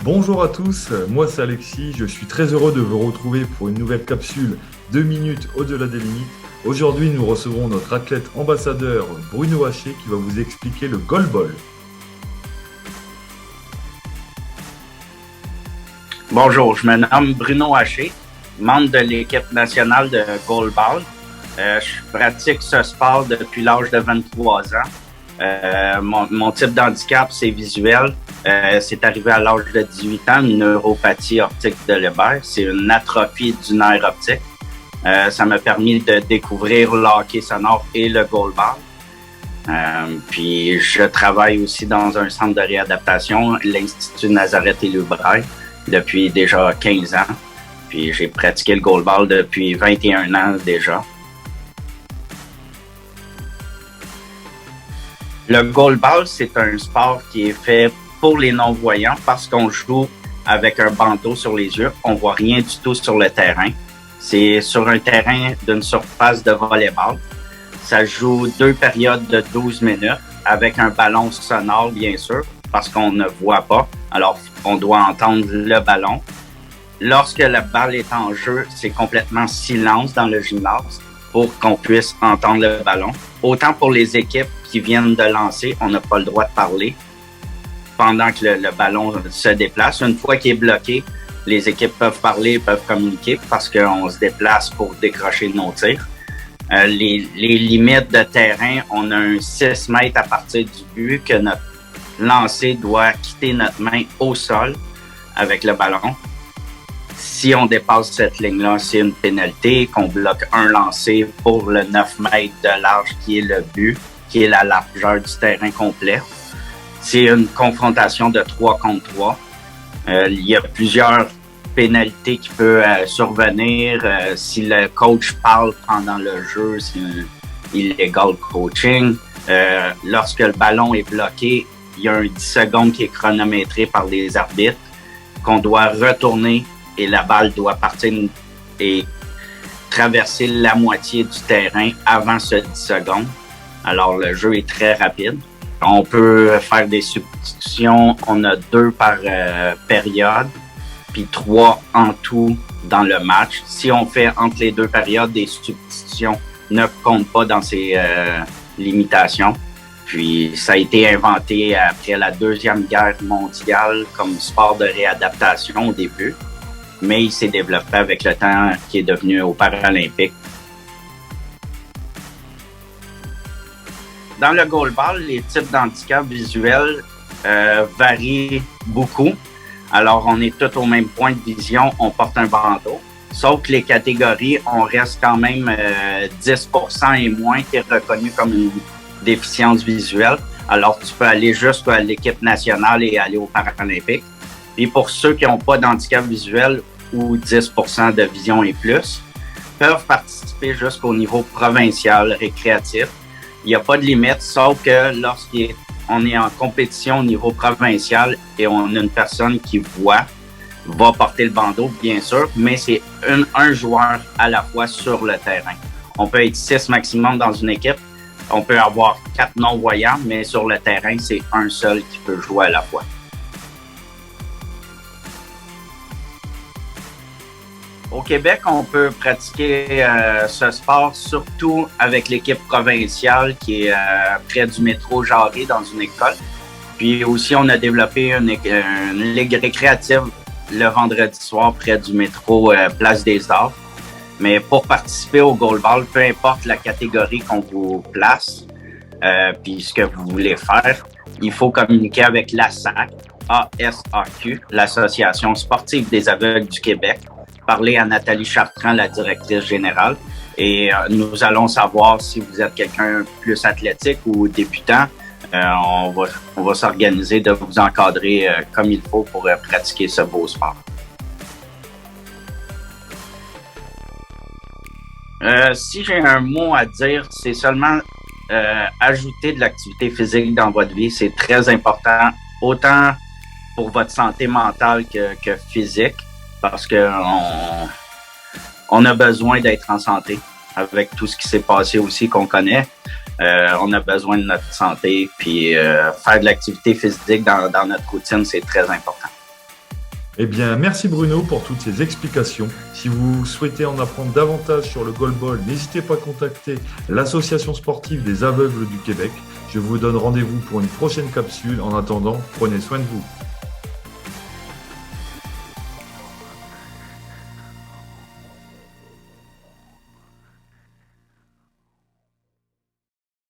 Bonjour à tous, moi c'est Alexis, je suis très heureux de vous retrouver pour une nouvelle capsule 2 minutes au-delà des limites. Aujourd'hui nous recevons notre athlète ambassadeur Bruno Haché qui va vous expliquer le goalball. Bonjour, je me nomme Bruno Haché, membre de l'équipe nationale de goalball. Je pratique ce sport depuis l'âge de 23 ans. Mon type d'handicap, c'est visuel. C'est arrivé à l'âge de 18 ans, une neuropathie optique de Leber. C'est une atrophie du nerf optique. Ça m'a permis de découvrir le hockey sonore et le goalball. Puis je travaille aussi dans un centre de réadaptation, l'Institut Nazareth et Lubrail, depuis déjà 15 ans. Puis j'ai pratiqué le goalball depuis 21 ans déjà. Le goalball, c'est un sport qui est fait pour les non-voyants parce qu'on joue avec un bandeau sur les yeux. On voit rien du tout sur le terrain. C'est sur un terrain d'une surface de volleyball. Ça joue 2 périodes de 12 minutes avec un ballon sonore, bien sûr, parce qu'on ne voit pas. Alors, on doit entendre le ballon. Lorsque la balle est en jeu, c'est complètement silence dans le gymnase pour qu'on puisse entendre le ballon. Autant pour les équipes qui viennent de lancer, on n'a pas le droit de parler pendant que le ballon se déplace. Une fois qu'il est bloqué, les équipes peuvent parler, peuvent communiquer parce qu'on se déplace pour décrocher nos tirs. Les limites de terrain, on a un 6 mètres à partir du but que notre lancer doit quitter notre main au sol avec le ballon. Si on dépasse cette ligne-là, c'est une pénalité qu'on bloque un lancer pour le 9 mètres de large qui est le but, qui est la largeur du terrain complet. C'est une confrontation de 3 contre 3. Il y a plusieurs pénalités qui peuvent survenir. Si le coach parle pendant le jeu, c'est un illegal coaching. Lorsque le ballon est bloqué, il y a un 10 secondes qui est chronométré par les arbitres, qu'on doit retourner et la balle doit partir et traverser la moitié du terrain avant ce 10 secondes. Alors, le jeu est très rapide. On peut faire des substitutions. On a 2 par période, puis 3 en tout dans le match. Si on fait entre les 2 périodes, des substitutions ne comptent pas dans ces limitations. Puis, ça a été inventé après la Deuxième Guerre mondiale comme sport de réadaptation au début. Mais il s'est développé avec le temps qui est devenu aux Paralympiques. Dans le goalball, les types d'handicap visuels varient beaucoup. Alors, on est tous au même point de vision, on porte un bandeau. Sauf que les catégories, on reste quand même 10% et moins qui est reconnu comme une déficience visuelle. Alors, tu peux aller jusqu'à l'équipe nationale et aller aux Paralympiques. Et pour ceux qui n'ont pas d'handicap visuel ou 10% de vision et plus, peuvent participer jusqu'au niveau provincial, récréatif. Il n'y a pas de limite, sauf que lorsqu'on est en compétition au niveau provincial et on a une personne qui voit, va porter le bandeau, bien sûr, mais c'est un joueur à la fois sur le terrain. On peut être 6 maximum dans une équipe. On peut avoir 4 non-voyants, mais sur le terrain, c'est un seul qui peut jouer à la fois. Au Québec, on peut pratiquer ce sport surtout avec l'équipe provinciale qui est près du métro Jarry dans une école. Puis aussi, on a développé une ligue récréative le vendredi soir près du métro Place des Arts. Mais pour participer au goalball, peu importe la catégorie qu'on vous place, puis ce que vous voulez faire, il faut communiquer avec l'ASAQ, ASAQ, l'Association sportive des aveugles du Québec. Parler à Nathalie Chartrand, la directrice générale, et nous allons savoir si vous êtes quelqu'un plus athlétique ou débutant. On va s'organiser de vous encadrer comme il faut pour pratiquer ce beau sport. Si j'ai un mot à dire, c'est seulement ajouter de l'activité physique dans votre vie. C'est très important, autant pour votre santé mentale que physique. Parce que on a besoin d'être en santé avec tout ce qui s'est passé aussi qu'on connaît. On a besoin de notre santé, puis faire de l'activité physique dans notre routine, c'est très important. Eh bien, merci Bruno pour toutes ces explications. Si vous souhaitez en apprendre davantage sur le goalball, n'hésitez pas à contacter l'Association sportive des aveugles du Québec. Je vous donne rendez-vous pour une prochaine capsule. En attendant, prenez soin de vous.